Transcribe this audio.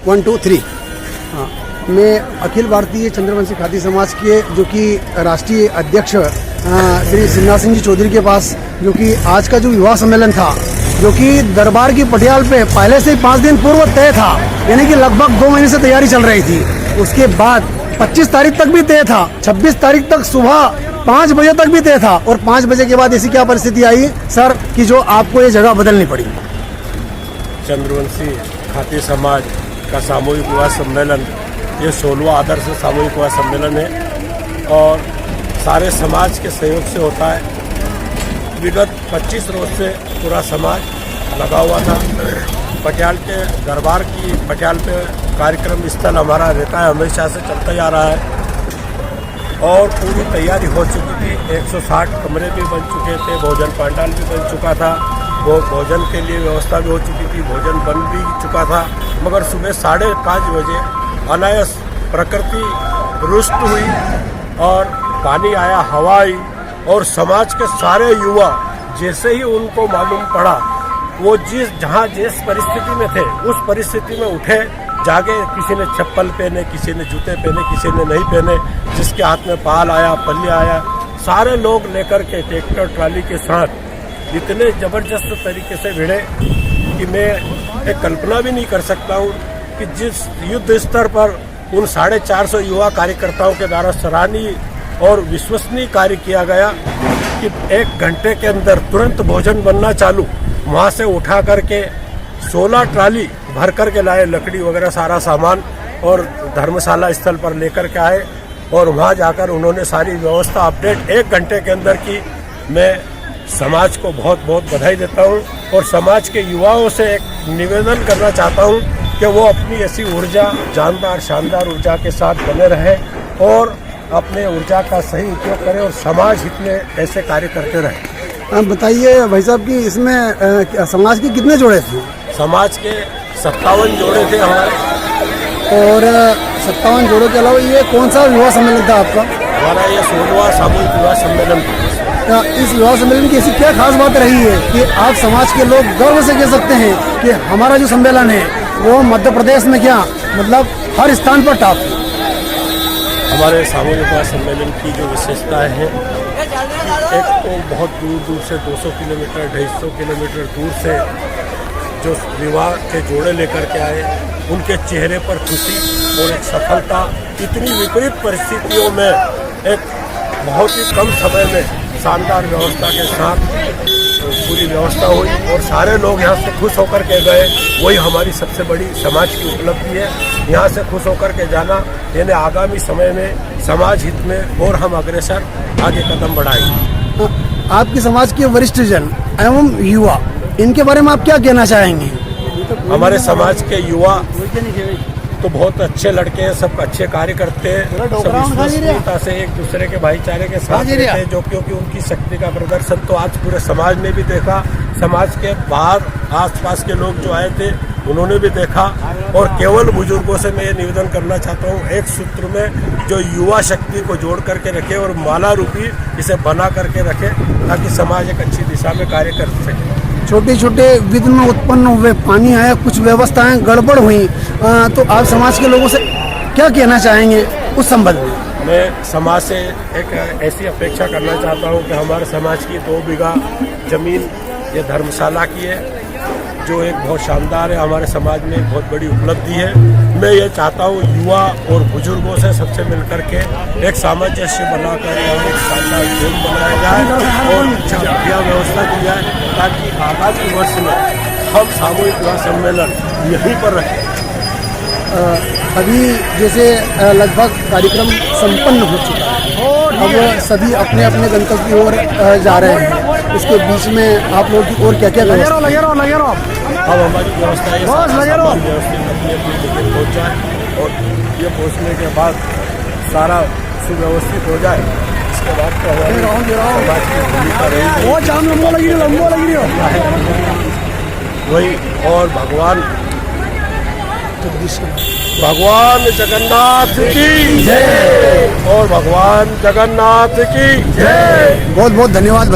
1 2 3। हाँ, मैं अखिल भारतीय चंद्रवंशी खाती समाज के जो कि राष्ट्रीय अध्यक्ष श्री शिवनाथ सिंह जी चौधरी के पास जो कि आज का जो युवा सम्मेलन था जो कि दरबार की पटियाल पे पहले से 5 दिन पूर्व तय था, यानी कि लगभग 2 महीने से तैयारी चल रही थी। उसके बाद 25 तारीख तक भी तय था, 26 तारीख तक सुबह 5 बजे तक भी तय था और 5 बजे के बाद ऐसी क्या परिस्थिति आई सर कि जो आपको ये जगह बदलनी पड़ी? चंद्रवंशी खाती समाज का सामूहिक युवा सम्मेलन ये 16वां आदर्श सामूहिक युवा सम्मेलन है और सारे समाज के सहयोग से होता है। विगत 25 रोज से पूरा समाज लगा हुआ था। पटियाल के दरबार की पटियाल पे कार्यक्रम स्थल हमारा रहता है, हमेशा से चलता जा रहा है और पूरी तैयारी हो चुकी थी। 160 कमरे भी बन चुके थे, भोजन पांडाल भी बन चुका था, वो भोजन के लिए व्यवस्था भी हो चुकी थी, भोजन बन भी चुका था। मगर सुबह 5:30 बजे अनायास प्रकृति रुष्ट हुई और पानी आया, हवा आई और समाज के सारे युवा जैसे ही उनको मालूम पड़ा वो जिस परिस्थिति में थे उस परिस्थिति में उठे, जागे। किसी ने चप्पल पहने, किसी ने जूते पहने, किसी ने नहीं पहने, जिसके हाथ में पाल आया, पल्ले आया, सारे लोग लेकर के ट्रैक्टर ट्राली के साथ इतने जबरदस्त तरीके से भिड़े कि मैं एक कल्पना भी नहीं कर सकता हूँ कि जिस युद्ध स्तर पर उन 450 युवा कार्यकर्ताओं के द्वारा सराहनीय और विश्वसनीय कार्य किया गया कि 1 घंटे के अंदर तुरंत भोजन बनना चालू, वहाँ से उठा करके 16 ट्राली भर करके लाए, लकड़ी वगैरह सारा सामान, और धर्मशाला स्थल पर लेकर के आए और वहाँ जाकर उन्होंने सारी व्यवस्था अपडेट 1 घंटे के अंदर की। मैं समाज को बहुत बहुत बधाई देता हूँ और समाज के युवाओं से एक निवेदन करना चाहता हूँ कि वो अपनी ऐसी ऊर्जा, जानदार शानदार ऊर्जा के साथ बने रहे और अपने ऊर्जा का सही उपयोग करें और समाज हित में ऐसे कार्य करते रहें। बताइए भाई साहब कि इसमें समाज के कितने जोड़े थे? समाज के 57 जोड़े थे हमारे। और 57 जोड़ों के अलावा ये कौन सा युवा सम्मेलन था आपका? हमारा ये 16वां सामूहिक युवा सम्मेलन था। इस युवा सम्मेलन की ऐसी क्या खास बात रही है कि आप समाज के लोग गर्व से कह सकते हैं कि हमारा जो सम्मेलन है वो मध्य प्रदेश में क्या मतलब हर स्थान पर टॉप है? हमारे सामूहिक युवा सम्मेलन की जो विशेषताएं हैं, एक तो बहुत दूर दूर से 200 किलोमीटर 250 किलोमीटर दूर से जो विवाह के जोड़े लेकर के आए, उनके चेहरे पर खुशी और एक सफलता। इतनी विपरीत परिस्थितियों में एक बहुत ही कम समय में शानदार व्यवस्था के साथ पूरी व्यवस्था हुई और सारे लोग यहाँ से खुश होकर के गए। वही हमारी सबसे बड़ी समाज की उपलब्धि है। यहाँ से खुश होकर के जाना, यानी आगामी समय में समाज हित में और हम अग्रसर आगे कदम बढ़ाएंगे। आपके समाज के वरिष्ठ जन एवं युवा, इनके बारे में आप क्या कहना चाहेंगे? हमारे समाज के युवा तो बहुत अच्छे लड़के हैं, सब अच्छे कार्य करते हैं, सब विश्वसनीयता से एक दूसरे के भाईचारे के साथ रहते हैं, जो क्योंकि उनकी शक्ति का प्रदर्शन तो आज पूरे समाज ने भी देखा। समाज के बाहर आसपास के लोग जो आए थे उन्होंने भी देखा और केवल बुजुर्गों से मैं ये निवेदन करना चाहता हूँ, एक सूत्र में जो युवा शक्ति को जोड़ करके रखे और माला रूपी इसे बना करके रखे ताकि समाज एक अच्छी दिशा में कार्य कर सके। छोटे छोटे विघ्न उत्पन्न हुए, पानी आया, कुछ व्यवस्थाएं गड़बड़ हुई, तो आप समाज के लोगों से क्या कहना चाहेंगे उस संबंध में? मैं समाज से एक ऐसी अपेक्षा करना चाहता हूं कि हमारे समाज की 2 बीघा जमीन ये धर्मशाला की है, जो एक बहुत शानदार है, हमारे समाज में एक बहुत बड़ी उपलब्धि है। मैं ये चाहता हूँ युवा और बुजुर्गों से सबसे मिलकर के एक सामंजस्य बनाकर एक शानदार जोन बनाया जाए और अच्छा व्यवस्था की जाए ताकि आगामी वर्ष में हम सामूहिक युवा सम्मेलन यहीं पर रखें। अभी जैसे लगभग कार्यक्रम संपन्न हो चुका है, अब सभी अपने अपने गंतव्य की ओर जा रहे हैं। इसके बीच में आप लोगों की और क्या क्या व्यवस्था? अब हमारी व्यवस्था है व्यवस्थित अपनी अपनी जगह पहुँच जाए और ये पहुँचने के बाद सारा सुव्यवस्थित हो जाए। इसके बाद तो समाज की भूमिका रहेगी वही। और भगवान जगन्नाथ की जय और भगवान जगन्नाथ की जय। बहुत बहुत धन्यवाद।